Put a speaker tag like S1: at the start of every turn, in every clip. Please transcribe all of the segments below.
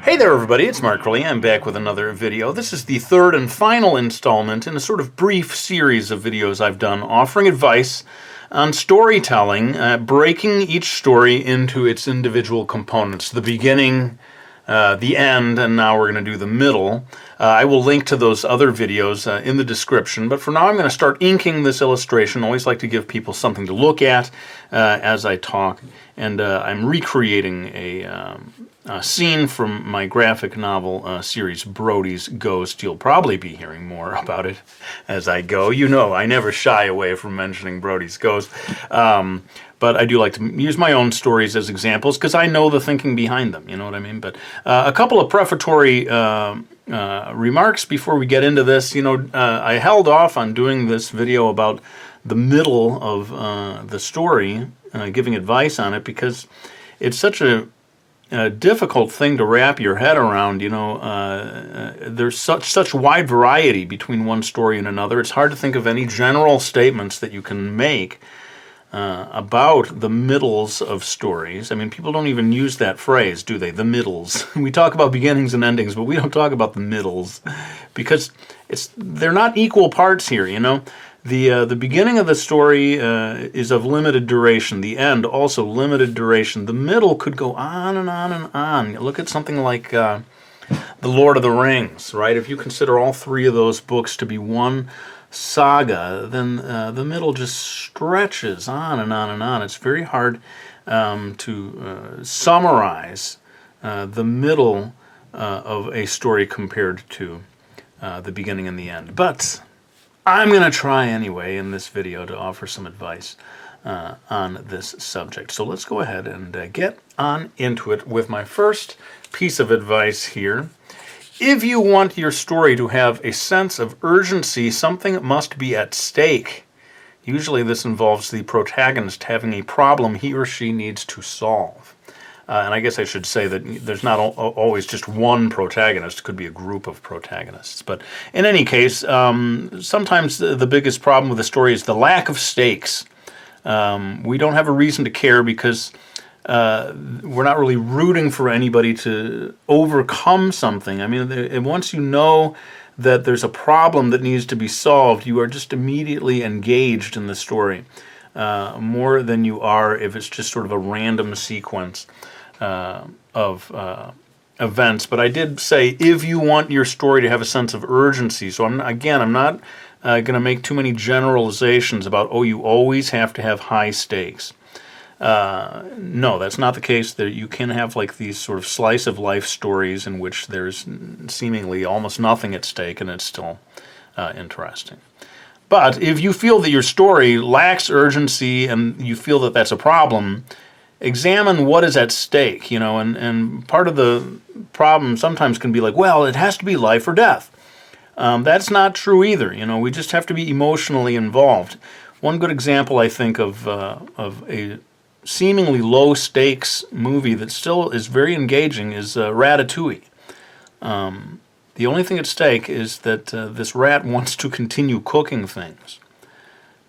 S1: Hey there everybody, it's Mark Curley. I'm back with another video. This is the third and final installment in a sort of brief series of videos I've done offering advice on storytelling, breaking each story into its individual components, the beginning, the end, and now we're going to do the middle. I will link to those other videos in the description, but for now I'm going to start inking this illustration. I always like to give people something to look at as I talk, and I'm recreating a scene from my graphic novel series, Brody's Ghost. You'll probably be hearing more about it as I go. You know, I never shy away from mentioning Brody's Ghost. But I do like to use my own stories as examples because I know the thinking behind them, you know what I mean? But a couple of prefatory remarks before we get into this. You know, I held off on doing this video about the middle of the story, giving advice on it, because it's such a difficult thing to wrap your head around. You know, there's such wide variety between one story and another. It's hard to think of any general statements that you can make about the middles of stories. I mean, people don't even use that phrase, do they? The middles. We talk about beginnings and endings, but we don't talk about the middles because they're not equal parts here, you know? The beginning of the story is of limited duration. The end also limited duration. The middle could go on and on and on. Look at something like The Lord of the Rings, right? If you consider all three of those books to be one saga, then the middle just stretches on and on and on. It's very hard to summarize the middle of a story compared to the beginning and the end. But I'm going to try anyway in this video to offer some advice on this subject. So let's go ahead and get on into it with my first piece of advice here. If you want your story to have a sense of urgency, something must be at stake. Usually this involves the protagonist having a problem he or she needs to solve. And I guess I should say that there's not always just one protagonist. It could be a group of protagonists. But in any case, sometimes the biggest problem with the story is the lack of stakes. We don't have a reason to care because we're not really rooting for anybody to overcome something. I mean, once you know that there's a problem that needs to be solved, you are just immediately engaged in the story, more than you are if it's just sort of a random sequence of events. But I did say if you want your story to have a sense of urgency. So I'm not going to make too many generalizations about, oh, you always have to have high stakes. No, that's not the case. That you can have like these sort of slice of life stories in which there's seemingly almost nothing at stake and it's still interesting. But if you feel that your story lacks urgency and you feel that that's a problem, examine what is at stake, you know, and part of the problem sometimes can be like, well, it has to be life or death. That's not true either, you know, we just have to be emotionally involved. One good example, I think, of a seemingly low-stakes movie that still is very engaging is Ratatouille. The only thing at stake is that this rat wants to continue cooking things.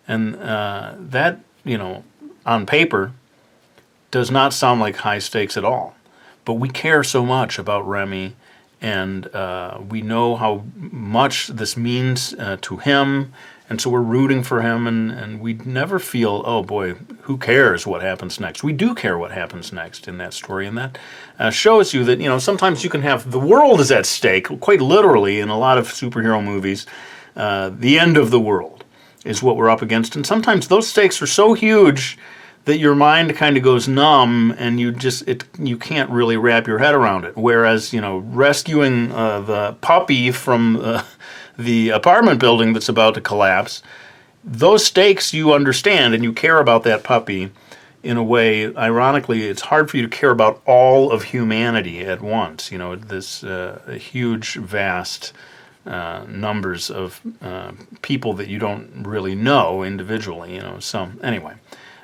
S1: And that, you know, on paper, does not sound like high stakes at all. But we care so much about Remy, and we know how much this means to him, and so we're rooting for him, and we never feel, oh boy, who cares what happens next? We do care what happens next in that story, and that shows you that, you know, sometimes you can have the world is at stake, quite literally in a lot of superhero movies. The end of the world is what we're up against, and sometimes those stakes are so huge that your mind kind of goes numb and you can't really wrap your head around it. Whereas, you know, rescuing the puppy from the apartment building that's about to collapse, those stakes you understand and you care about that puppy in a way, ironically, it's hard for you to care about all of humanity at once. You know, this huge, vast numbers of people that you don't really know individually, you know. So anyway.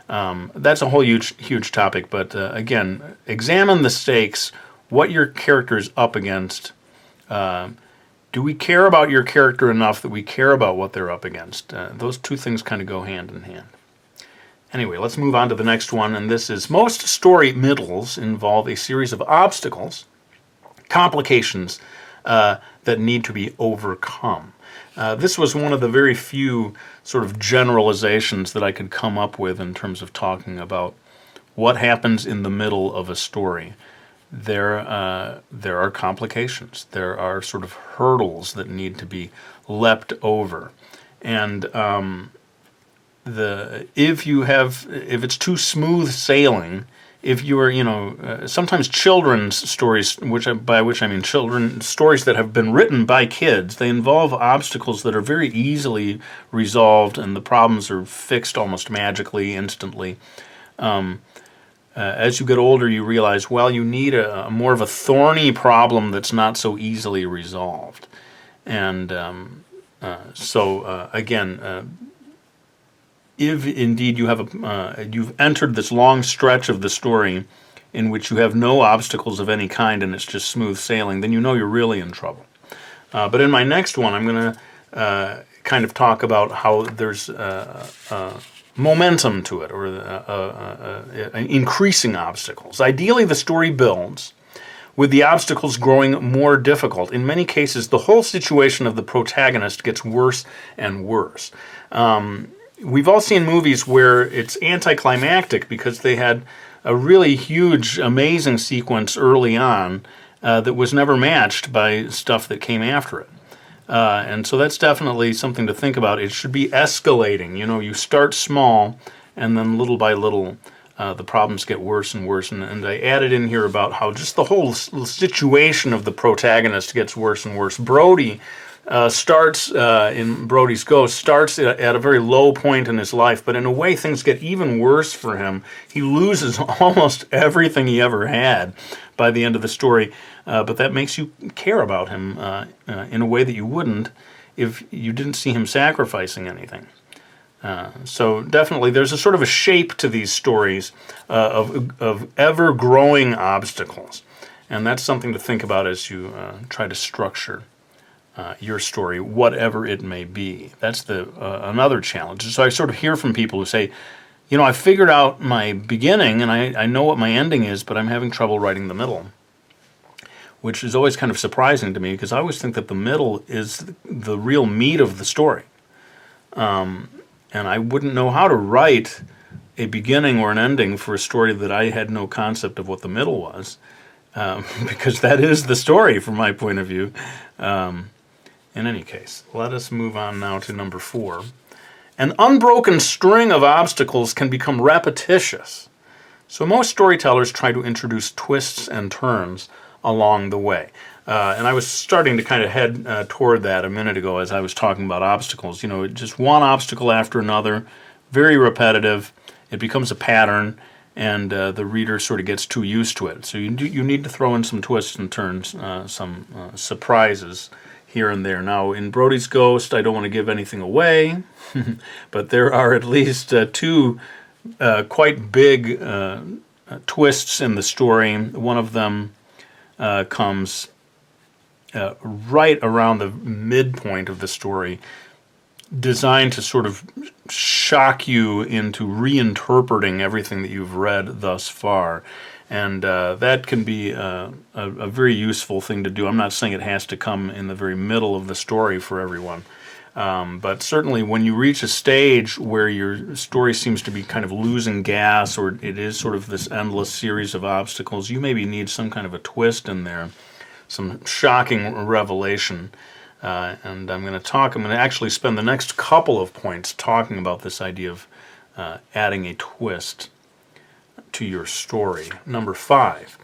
S1: That's a whole huge topic, but again, examine the stakes, what your character is up against. Do we care about your character enough that we care about what they're up against? Those two things kind of go hand in hand. Anyway, let's move on to the next one, and this is most story middles involve a series of obstacles complications that need to be overcome. This was one of the very few sort of generalizations that I could come up with in terms of talking about what happens in the middle of a story. There are complications. There are sort of hurdles that need to be leapt over, and if it's too smooth sailing, if you are, sometimes children's stories, by which I mean children's stories that have been written by kids, they involve obstacles that are very easily resolved, and the problems are fixed almost magically, instantly. As you get older, you realize, well, you need a more of a thorny problem that's not so easily resolved. And again, if indeed you have you've entered this long stretch of the story in which you have no obstacles of any kind and it's just smooth sailing, then you know you're really in trouble. But in my next one, I'm going to kind of talk about how there's momentum to it, or increasing obstacles. Ideally, the story builds with the obstacles growing more difficult. In many cases, the whole situation of the protagonist gets worse and worse. We've all seen movies where it's anticlimactic because they had a really huge, amazing sequence early on that was never matched by stuff that came after it. And so that's definitely something to think about. It should be escalating. You start small, and then little by little, the problems get worse and worse. And I added in here about how just the whole situation of the protagonist gets worse and worse. Brody starts in Brody's Ghost, starts at a very low point in his life, but in a way things get even worse for him. He loses almost everything he ever had by the end of the story, but that makes you care about him in a way that you wouldn't if you didn't see him sacrificing anything. So definitely there's a sort of a shape to these stories of ever-growing obstacles, and that's something to think about as you try to structure your story, whatever it may be. That's another challenge. So I sort of hear from people who say, I figured out my beginning and I know what my ending is, but I'm having trouble writing the middle, which is always kind of surprising to me because I always think that the middle is the real meat of the story. And I wouldn't know how to write a beginning or an ending for a story that I had no concept of what the middle was, because that is the story from my point of view. In any case, let us move on now to number 4. An unbroken string of obstacles can become repetitious. So most storytellers try to introduce twists and turns along the way. And I was starting to kind of head toward that a minute ago as I was talking about obstacles. Just one obstacle after another, very repetitive. It becomes a pattern, and the reader sort of gets too used to it. So you need to throw in some twists and turns, some surprises here and there. Now, in Brody's Ghost, I don't want to give anything away, but there are at least 2 quite big twists in the story. One of them comes right around the midpoint of the story, designed to sort of shock you into reinterpreting everything that you've read thus far. And that can be a very useful thing to do. I'm not saying it has to come in the very middle of the story for everyone. But certainly when you reach a stage where your story seems to be kind of losing gas, or it is sort of this endless series of obstacles, you maybe need some kind of a twist in there, some shocking revelation. And I'm going to actually spend the next couple of points talking about this idea of adding a twist to your story. Number 5.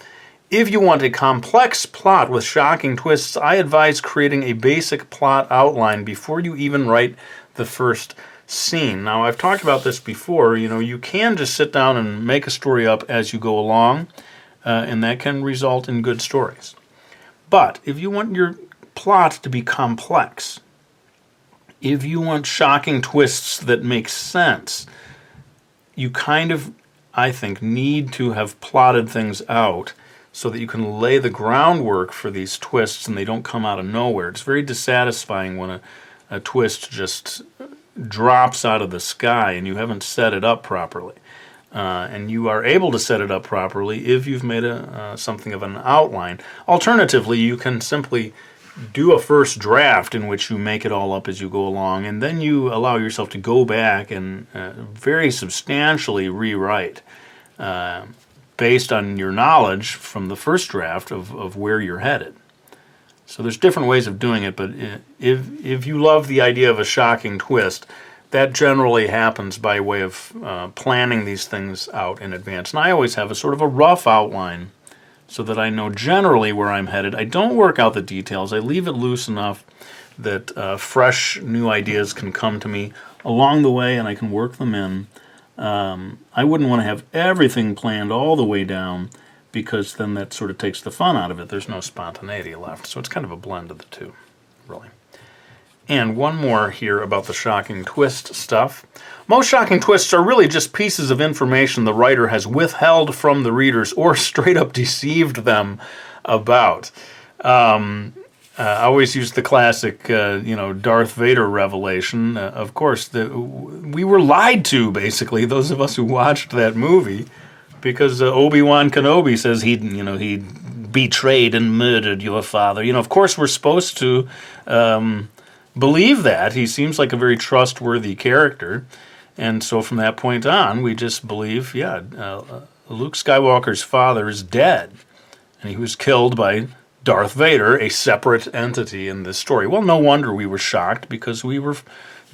S1: If you want a complex plot with shocking twists, I advise creating a basic plot outline before you even write the first scene. Now, I've talked about this before. You can just sit down and make a story up as you go along, and that can result in good stories. But if you want your plot to be complex, if you want shocking twists that make sense, you kind of, I think, need to have plotted things out so that you can lay the groundwork for these twists and they don't come out of nowhere. It's very dissatisfying when a twist just drops out of the sky and you haven't set it up properly. and you are able to set it up properly if you've made something of an outline. Alternatively, you can simply do a first draft in which you make it all up as you go along, and then you allow yourself to go back and very substantially rewrite based on your knowledge from the first draft of where you're headed. So there's different ways of doing it, but if you love the idea of a shocking twist, that generally happens by way of planning these things out in advance. And I always have a sort of a rough outline so that I know generally where I'm headed. I don't work out the details. I leave it loose enough that fresh new ideas can come to me along the way and I can work them in. I wouldn't want to have everything planned all the way down, because then that sort of takes the fun out of it. There's no spontaneity left. So it's kind of a blend of the two, really. And one more here about the shocking twist stuff. Most shocking twists are really just pieces of information the writer has withheld from the readers or straight up deceived them about. I always use the classic, Darth Vader revelation. Of course, we were lied to, basically, those of us who watched that movie, because Obi-Wan Kenobi says he betrayed and murdered your father. Of course, we're supposed to believe that. He seems like a very trustworthy character. And so from that point on, we just believe, Luke Skywalker's father is dead. And he was killed by Darth Vader, a separate entity in this story. Well, no wonder we were shocked, because we were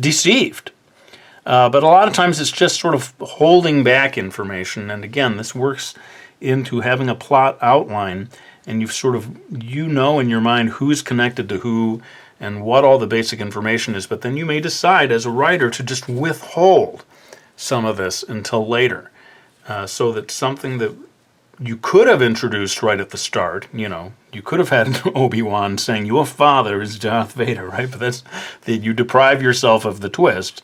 S1: deceived. But a lot of times it's just sort of holding back information. And again, this works into having a plot outline, and you've sort of, in your mind who's connected to who and what all the basic information is. But then you may decide as a writer to just withhold some of this until later, so that something that you could have introduced right at the start, you could have had Obi-Wan saying, your father is Darth Vader, right? But that's that you deprive yourself of the twist.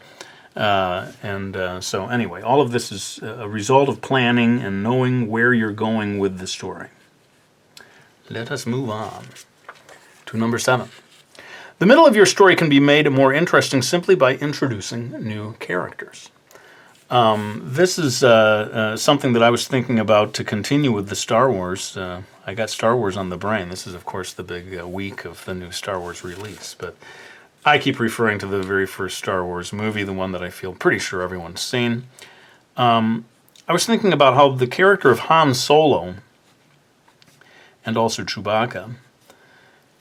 S1: So anyway, all of this is a result of planning and knowing where you're going with the story. Let us move on to number 7. The middle of your story can be made more interesting simply by introducing new characters. This is something that I was thinking about to continue with the Star Wars. I got Star Wars on the brain. This is, of course, the big week of the new Star Wars release. But I keep referring to the very first Star Wars movie, the one that I feel pretty sure everyone's seen. I was thinking about how the character of Han Solo and also Chewbacca,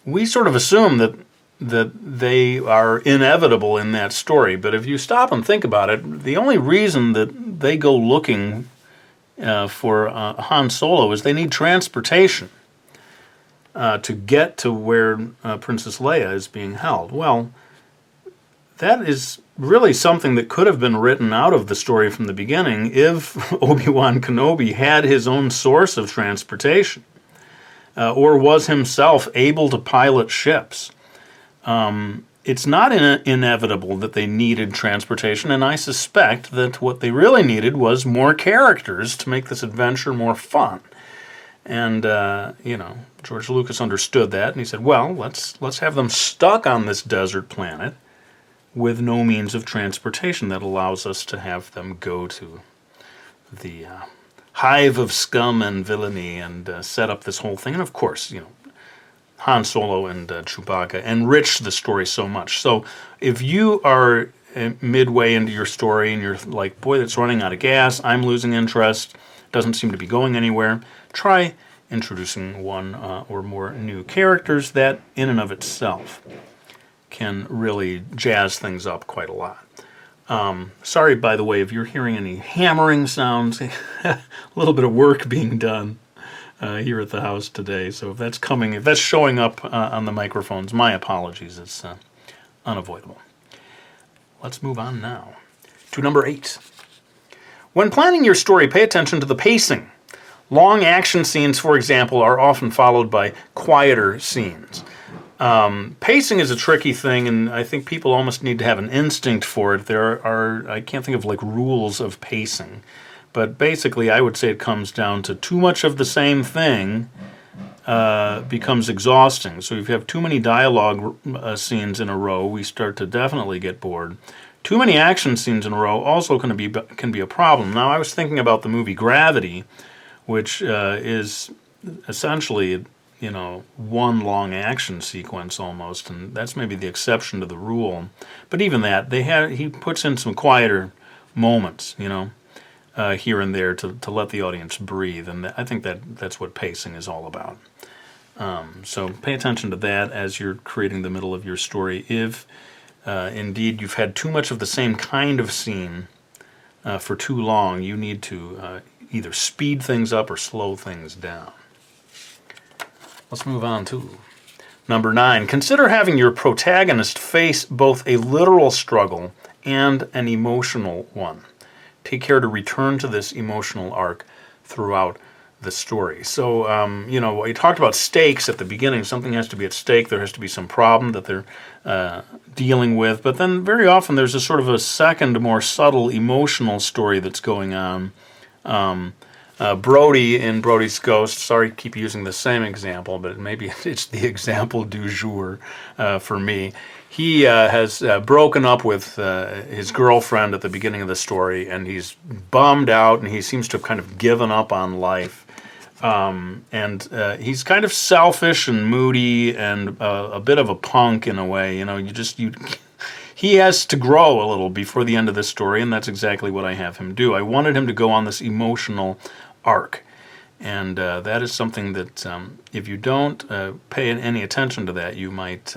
S1: we sort of assume that they are inevitable in that story. But if you stop and think about it, the only reason that they go looking for Han Solo is they need transportation to get to where Princess Leia is being held. Well, that is really something that could have been written out of the story from the beginning if Obi-Wan Kenobi had his own source of transportation, or was himself able to pilot ships. It's not inevitable that they needed transportation, and I suspect that what they really needed was more characters to make this adventure more fun. And, George Lucas understood that, and he said, well, let's have them stuck on this desert planet with no means of transportation that allows us to have them go to the hive of scum and villainy and set up this whole thing. And, of course, Han Solo and Chewbacca enrich the story so much. So if you are midway into your story and you're like, boy, that's running out of gas, I'm losing interest, doesn't seem to be going anywhere, try introducing one or more new characters. That, in and of itself, can really jazz things up quite a lot. Sorry, by the way, if you're hearing any hammering sounds, a little bit of work being done here at the house today. So if that's showing up on the microphones, my apologies. It's unavoidable. Let's move on now to number 8. When planning your story, pay attention to the pacing. Long action scenes, for example, are often followed by quieter scenes. Pacing is a tricky thing, and I think people almost need to have an instinct for it. I can't think of rules of pacing, but basically I would say it comes down to too much of the same thing becomes exhausting. So if you have too many dialogue scenes in a row, we start to definitely get bored. Too many action scenes in a row also can be a problem. Now, I was thinking about the movie Gravity, which is essentially, one long action sequence almost, and that's maybe the exception to the rule. But even that, he puts in some quieter moments, here and there to let the audience breathe, and I think that's what pacing is all about. So pay attention to that as you're creating the middle of your story. If indeed you've had too much of the same kind of scene for too long, you need to either speed things up or slow things down. Let's move on to number 9. Consider having your protagonist face both a literal struggle and an emotional one. Take care to return to this emotional arc throughout the story. So, we talked about stakes at the beginning. Something has to be at stake. There has to be some problem that they're dealing with. But then very often there's a sort of a second, more subtle emotional story that's going on. Brody in Brody's Ghost, sorry to keep using the same example, but maybe it's the example du jour for me. He has broken up with his girlfriend at the beginning of the story, and he's bummed out, and he seems to have kind of given up on life. And he's kind of selfish and moody and a bit of a punk in a way. He has to grow a little before the end of this story, and that's exactly what I have him do. I wanted him to go on this emotional arc, and that is something that if you don't pay any attention to that, you might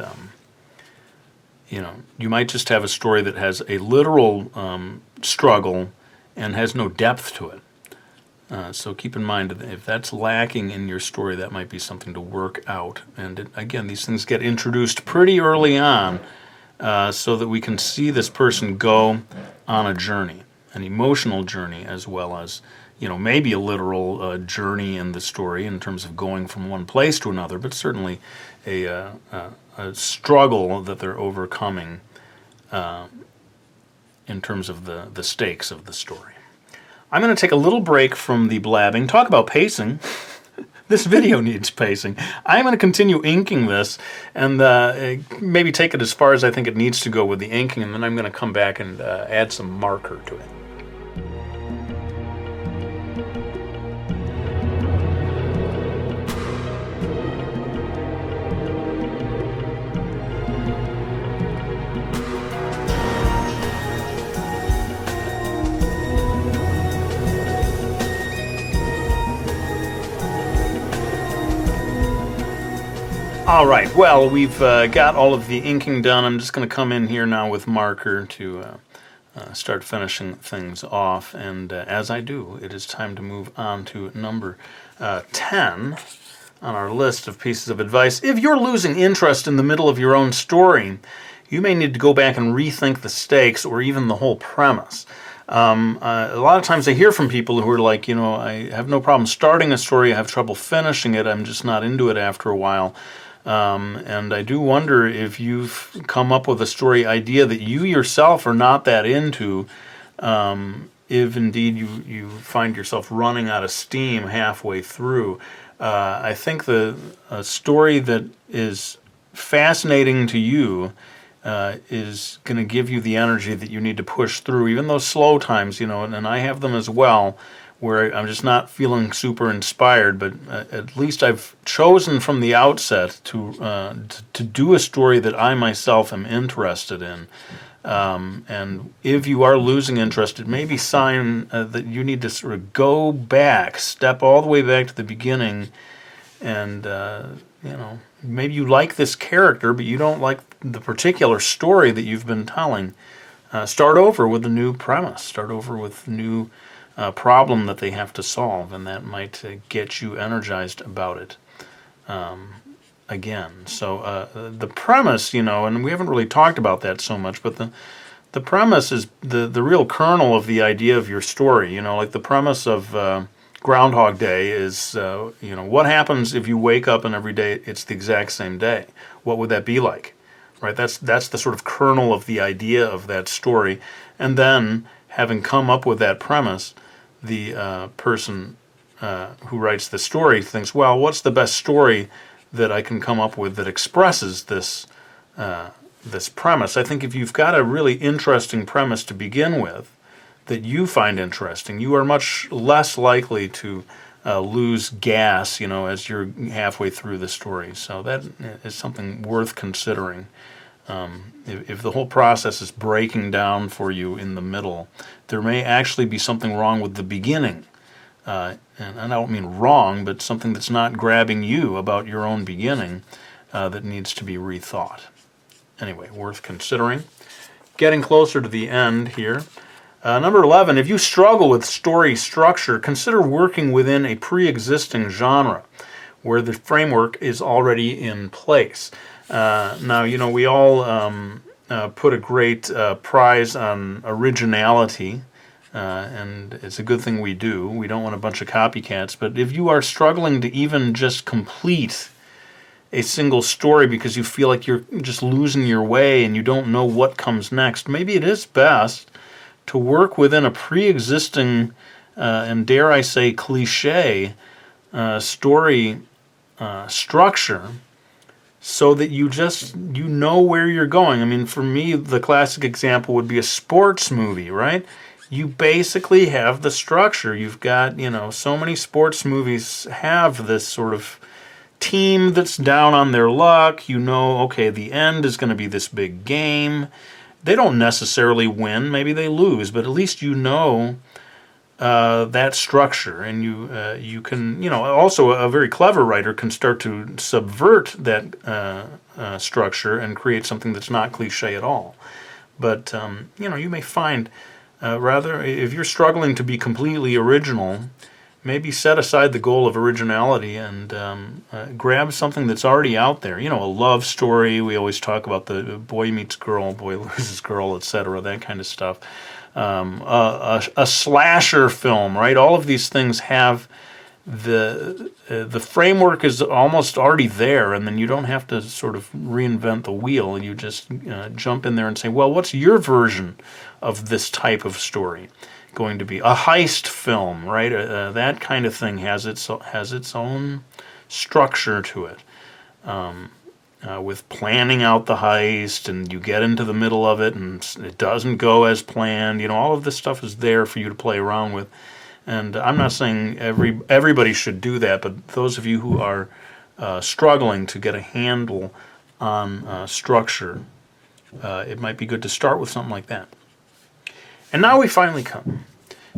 S1: just have a story that has a literal struggle and has no depth to it. So keep in mind, if that's lacking in your story, that might be something to work out. And again, these things get introduced pretty early on so that we can see this person go on a journey, an emotional journey, as well as maybe a literal journey in the story in terms of going from one place to another, but certainly a struggle that they're overcoming in terms of the stakes of the story. I'm going to take a little break from the blabbing, talk about pacing. This video needs pacing. I'm going to continue inking this and maybe take it as far as I think it needs to go with the inking, and then I'm going to come back and add some marker to it. All right, well, we've got all of the inking done. I'm just going to come in here now with marker to start finishing things off. And as I do, it is time to move on to number 10 on our list of pieces of advice. If you're losing interest in the middle of your own story, you may need to go back and rethink the stakes or even the whole premise. A lot of times I hear from people who are like, I have no problem starting a story, I have trouble finishing it, I'm just not into it after a while. And I do wonder if you've come up with a story idea that you yourself are not that into, if indeed you find yourself running out of steam halfway through. I think a story that is fascinating to you is going to give you the energy that you need to push through, even those slow times, and I have them as well, where I'm just not feeling super inspired, but at least I've chosen from the outset to do a story that I myself am interested in. And if you are losing interest, it may be a sign that you need to sort of go back, step all the way back to the beginning, and maybe you like this character, but you don't like the particular story that you've been telling. Start over with a new premise. Start over with new problem that they have to solve, and that might get you energized about it again. So the premise, and we haven't really talked about that so much, but the premise is the real kernel of the idea of your story. Like the premise of Groundhog Day is, what happens if you wake up and every day it's the exact same day? What would that be like? Right? That's the sort of kernel of the idea of that story. And then, having come up with that premise, the person who writes the story thinks, well, what's the best story that I can come up with that expresses this this premise. I think if you've got a really interesting premise to begin with that you find interesting, you are much less likely to lose gas, as you're halfway through the story. So that is something worth considering. If the whole process is breaking down for you in the middle, there may actually be something wrong with the beginning. And I don't mean wrong, but something that's not grabbing you about your own beginning that needs to be rethought. Anyway, worth considering. Getting closer to the end here. Number 11, if you struggle with story structure, consider working within a pre-existing genre where the framework is already in place. Now, we all put a great prize on originality, and it's a good thing we do. We don't want a bunch of copycats, but if you are struggling to even just complete a single story because you feel like you're just losing your way and you don't know what comes next, maybe it is best to work within a pre-existing and dare I say cliche story structure, so that you know where you're going. I mean, for me, the classic example would be a sports movie, right? You basically have the structure. You've got, so many sports movies have this sort of team that's down on their luck. Okay, the end is going to be this big game. They don't necessarily win, maybe they lose, but at least that structure, and you can, also a very clever writer can start to subvert that structure and create something that's not cliche at all. But, you may find, rather, if you're struggling to be completely original, maybe set aside the goal of originality and grab something that's already out there. A love story. We always talk about the boy meets girl, boy loses girl, etc., that kind of stuff. A slasher film, right? All of these things have the framework is almost already there, and then you don't have to sort of reinvent the wheel. You just jump in there and say, well, what's your version of this type of story going to be? A heist film, right? That kind of thing has its own structure to it, with planning out the heist, and you get into the middle of it and it doesn't go as planned. All of this stuff is there for you to play around with. And I'm not saying everybody should do that, but those of you who are struggling to get a handle on structure, it might be good to start with something like that. And now we finally come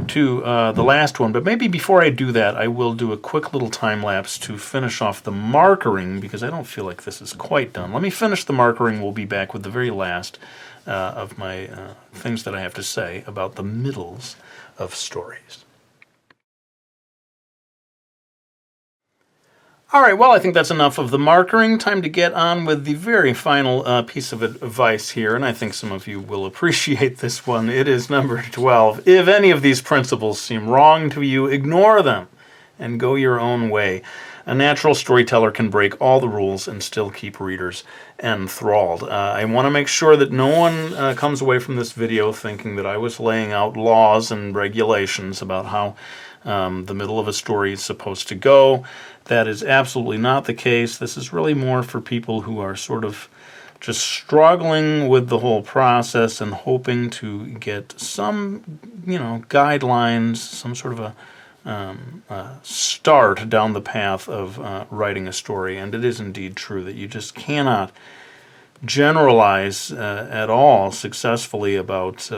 S1: to the last one, but maybe before I do that, I will do a quick little time lapse to finish off the markering, because I don't feel like this is quite done. Let me finish the markering. We'll be back with the very last of my things that I have to say about the middles of stories. All right, well, I think that's enough of the markering. Time to get on with the very final piece of advice here, and I think some of you will appreciate this one. It is number 12. If any of these principles seem wrong to you, ignore them and go your own way. A natural storyteller can break all the rules and still keep readers enthralled. I want to make sure that no one comes away from this video thinking that I was laying out laws and regulations about how the middle of a story is supposed to go. That is absolutely not the case. This is really more for people who are sort of just struggling with the whole process and hoping to get some, guidelines, some sort of a start down the path of writing a story. And it is indeed true that you just cannot generalize at all successfully about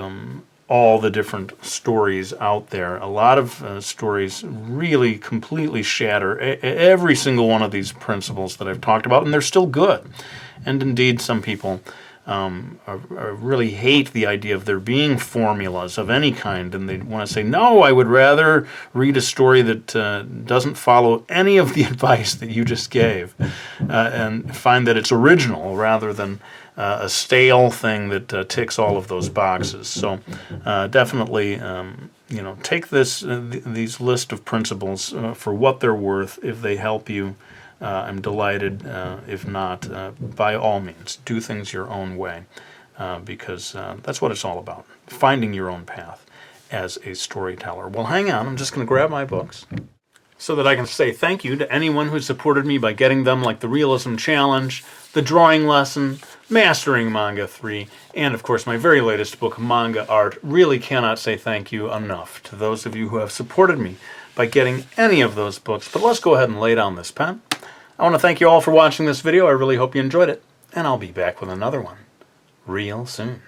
S1: all the different stories out there. A lot of stories really completely shatter every single one of these principles that I've talked about, and they're still good. And indeed, some people really hate the idea of there being formulas of any kind, and they want to say, no, I would rather read a story that doesn't follow any of the advice that you just gave, and find that it's original rather than a stale thing that ticks all of those boxes. So definitely, take these list of principles for what they're worth. If they help you, I'm delighted. If not, by all means, do things your own way, because that's what it's all about, finding your own path as a storyteller. Well, hang on. I'm just going to grab my books. so that I can say thank you to anyone who supported me by getting them, like the Realism Challenge, the Drawing Lesson, Mastering Manga 3, and of course my very latest book, Manga Art. Really cannot say thank you enough to those of you who have supported me by getting any of those books. But let's go ahead and lay down this pen. I want to thank you all for watching this video. I really hope you enjoyed it, and I'll be back with another one real soon.